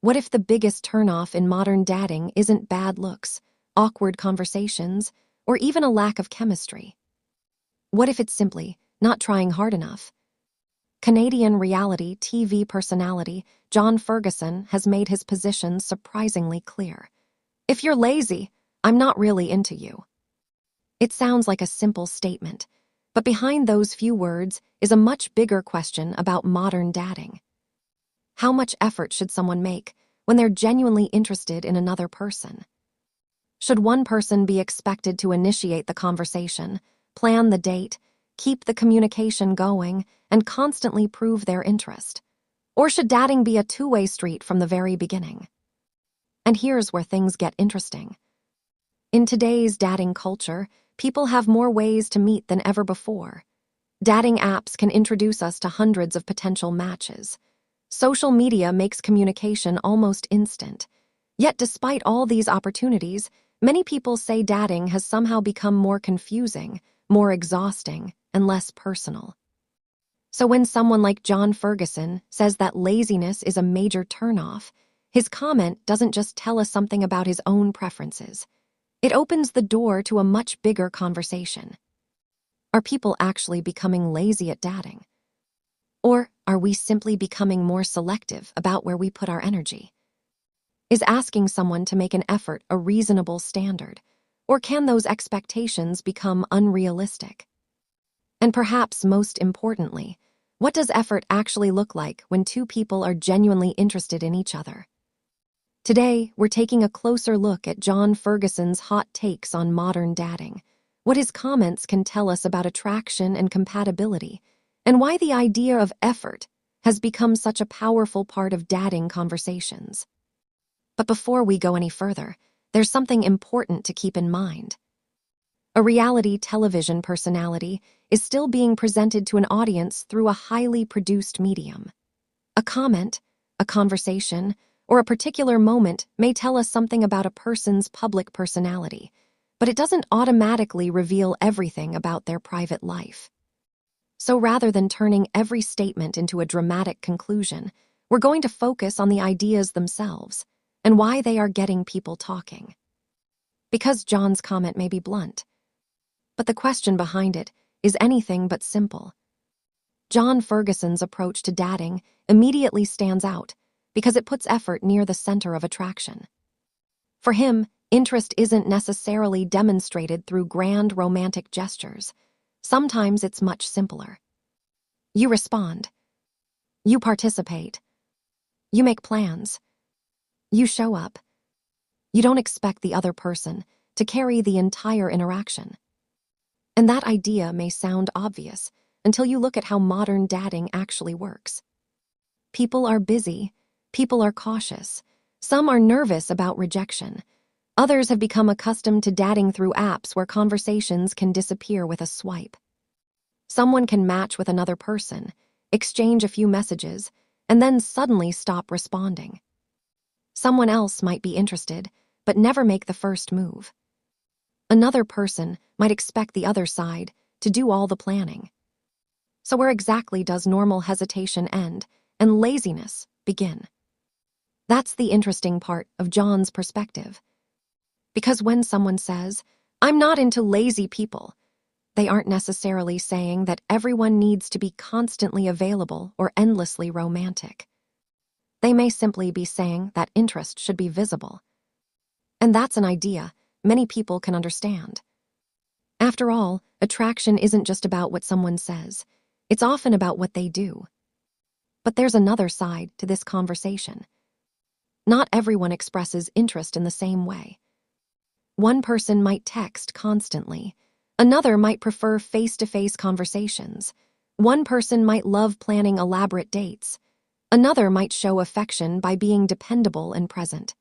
What if the biggest turnoff in modern dating isn't bad looks, awkward conversations, or even a lack of chemistry? What if it's simply not trying hard enough? Canadian reality TV personality John Ferguson has made his position surprisingly clear. If you're lazy, I'm not really into you. It sounds like a simple statement, but behind those few words is a much bigger question about modern dating. How much effort should someone make when they're genuinely interested in another person? Should one person be expected to initiate the conversation, plan the date, keep the communication going, and constantly prove their interest? Or should dating be a two-way street from the very beginning? And here's where things get interesting. In today's dating culture, people have more ways to meet than ever before. Dating apps can introduce us to hundreds of potential matches. Social media makes communication almost instant. Yet despite all these opportunities, many people say dating has somehow become more confusing, more exhausting, and less personal. So when someone like John Ferguson says that laziness is a major turnoff, his comment doesn't just tell us something about his own preferences. It opens the door to a much bigger conversation. Are people actually becoming lazy at dating? Or are we simply becoming more selective about where we put our energy? Is asking someone to make an effort a reasonable standard? Or can those expectations become unrealistic? And perhaps most importantly, what does effort actually look like when two people are genuinely interested in each other? Today, we're taking a closer look at John Ferguson's hot takes on modern dating, what his comments can tell us about attraction and compatibility, and why the idea of effort has become such a powerful part of dating conversations. But before we go any further, there's something important to keep in mind. A reality television personality is still being presented to an audience through a highly produced medium. A comment, a conversation, or a particular moment may tell us something about a person's public personality, but it doesn't automatically reveal everything about their private life. So rather than turning every statement into a dramatic conclusion, we're going to focus on the ideas themselves and why they are getting people talking. Because John's comment may be blunt, but the question behind it is anything but simple. John Ferguson's approach to dating immediately stands out because it puts effort near the center of attraction. For him, interest isn't necessarily demonstrated through grand romantic gestures. Sometimes it's much simpler. You respond. You participate. You make plans. You show up. You don't expect the other person to carry the entire interaction. And that idea may sound obvious until you look at how modern dating actually works. People are busy. People are cautious. Some are nervous about rejection. Others have become accustomed to dating through apps where conversations can disappear with a swipe. Someone can match with another person, exchange a few messages, and then suddenly stop responding. Someone else might be interested, but never make the first move. Another person might expect the other side to do all the planning. So where exactly does normal hesitation end and laziness begin? That's the interesting part of John's perspective. Because when someone says, "I'm not into lazy people," they aren't necessarily saying that everyone needs to be constantly available or endlessly romantic. They may simply be saying that interest should be visible. And that's an idea many people can understand. After all, attraction isn't just about what someone says. It's often about what they do. But there's another side to this conversation. Not everyone expresses interest in the same way. One person might text constantly. Another might prefer face-to-face conversations. One person might love planning elaborate dates. Another might show affection by being dependable and present.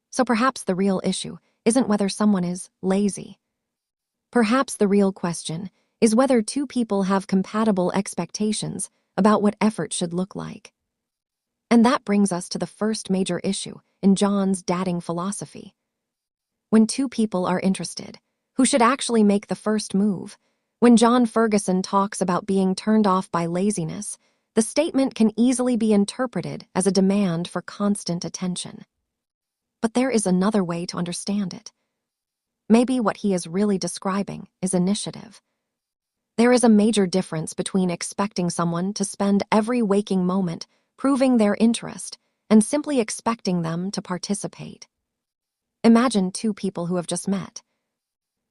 So perhaps the real issue isn't whether someone is lazy. Perhaps the real question is whether two people have compatible expectations about what effort should look like. And that brings us to the first major issue in John's dating philosophy. When two people are interested, who should actually make the first move? When John Ferguson talks about being turned off by laziness, the statement can easily be interpreted as a demand for constant attention. But there is another way to understand it. Maybe what he is really describing is initiative. There is a major difference between expecting someone to spend every waking moment proving their interest and simply expecting them to participate. Imagine two people who have just met.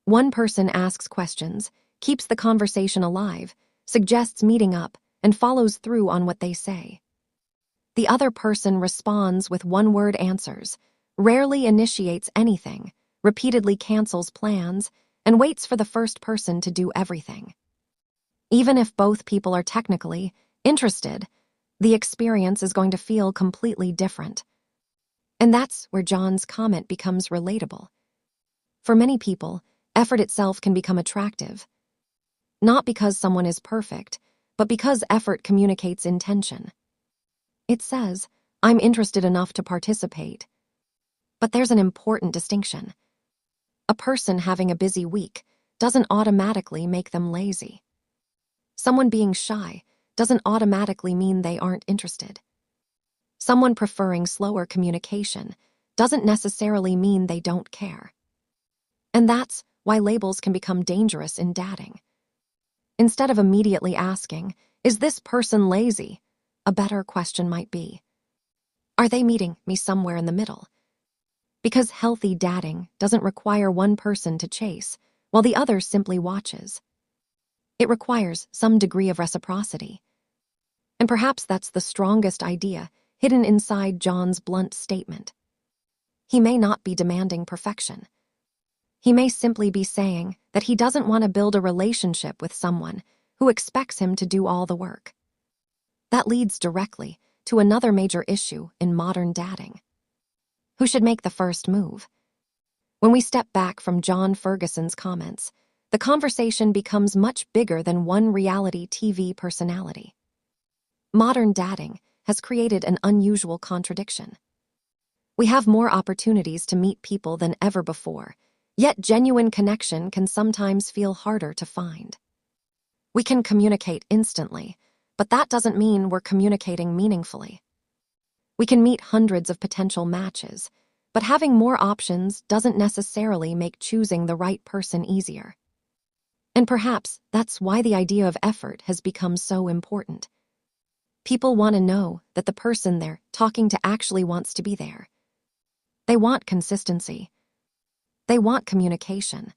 One person asks questions, keeps the conversation alive, suggests meeting up, and follows through on what they say. The other person responds with one-word answers, rarely initiates anything, repeatedly cancels plans, and waits for the first person to do everything. Even if both people are technically interested, the experience is going to feel completely different. And that's where John's comment becomes relatable. For many people, effort itself can become attractive. Not because someone is perfect, but because effort communicates intention. It says, "I'm interested enough to participate." But there's an important distinction. A person having a busy week doesn't automatically make them lazy. Someone being shy doesn't automatically mean they aren't interested. Someone preferring slower communication doesn't necessarily mean they don't care. And that's why labels can become dangerous in dating. Instead of immediately asking, "Is this person lazy?" a better question might be, "Are they meeting me somewhere in the middle?" Because healthy dating doesn't require one person to chase, while the other simply watches. It requires some degree of reciprocity. And perhaps that's the strongest idea hidden inside John's blunt statement. He may not be demanding perfection. He may simply be saying that he doesn't want to build a relationship with someone who expects him to do all the work. That leads directly to another major issue in modern dating. Who should make the first move? When we step back from John Ferguson's comments, the conversation becomes much bigger than one reality TV personality. Modern dating has created an unusual contradiction. We have more opportunities to meet people than ever before, yet genuine connection can sometimes feel harder to find. We can communicate instantly, but that doesn't mean we're communicating meaningfully. We can meet hundreds of potential matches, but having more options doesn't necessarily make choosing the right person easier. And perhaps that's why the idea of effort has become so important. People want to know that the person they're talking to actually wants to be there. They want consistency. They want communication.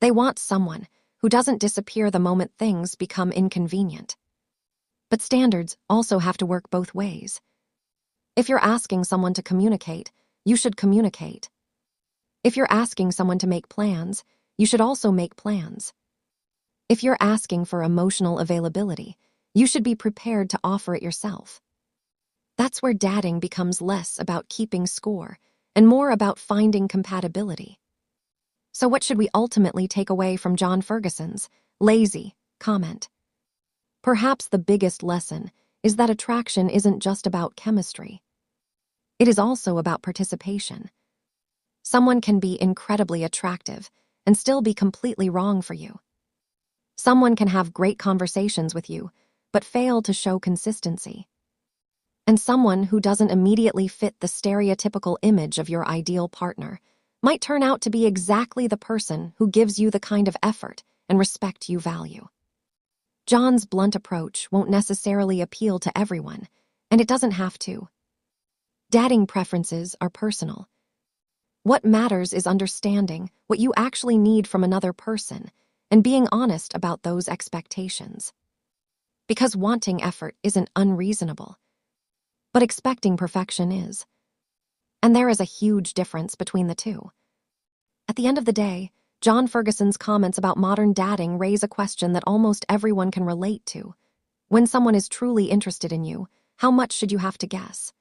They want someone who doesn't disappear the moment things become inconvenient. But standards also have to work both ways. If you're asking someone to communicate, you should communicate. If you're asking someone to make plans, you should also make plans. If you're asking for emotional availability, you should be prepared to offer it yourself. That's where dating becomes less about keeping score and more about finding compatibility. So what should we ultimately take away from John Ferguson's lazy comment? Perhaps the biggest lesson is that attraction isn't just about chemistry. It is also about participation. Someone can be incredibly attractive and still be completely wrong for you. Someone can have great conversations with you, but fail to show consistency. And someone who doesn't immediately fit the stereotypical image of your ideal partner might turn out to be exactly the person who gives you the kind of effort and respect you value. John's blunt approach won't necessarily appeal to everyone, and it doesn't have to. Dating preferences are personal. What matters is understanding what you actually need from another person and being honest about those expectations. Because wanting effort isn't unreasonable, but expecting perfection is. And there is a huge difference between the two. At the end of the day, John Ferguson's comments about modern dating raise a question that almost everyone can relate to. When someone is truly interested in you, how much should you have to guess?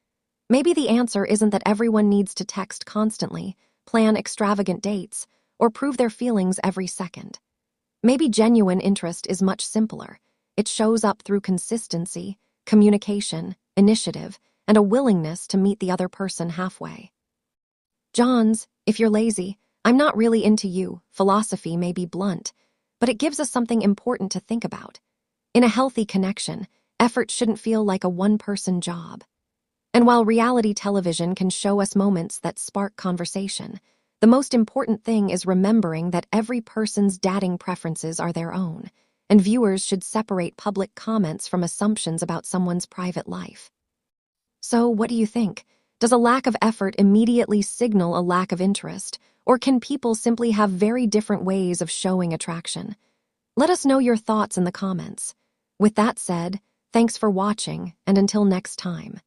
Maybe the answer isn't that everyone needs to text constantly, plan extravagant dates, or prove their feelings every second. Maybe genuine interest is much simpler. It shows up through consistency, communication, initiative, and a willingness to meet the other person halfway. John's, "If you're lazy, I'm not really into you," philosophy may be blunt, but it gives us something important to think about. In a healthy connection, Effort shouldn't feel like a one-person job. And while reality television can show us moments that spark conversation, the most important thing is remembering that every person's dating preferences are their own, and viewers should separate public comments from assumptions about someone's private life. So, what do you think? Does a lack of effort immediately signal a lack of interest, or can people simply have very different ways of showing attraction? Let us know your thoughts in the comments. With that said, thanks for watching, and until next time.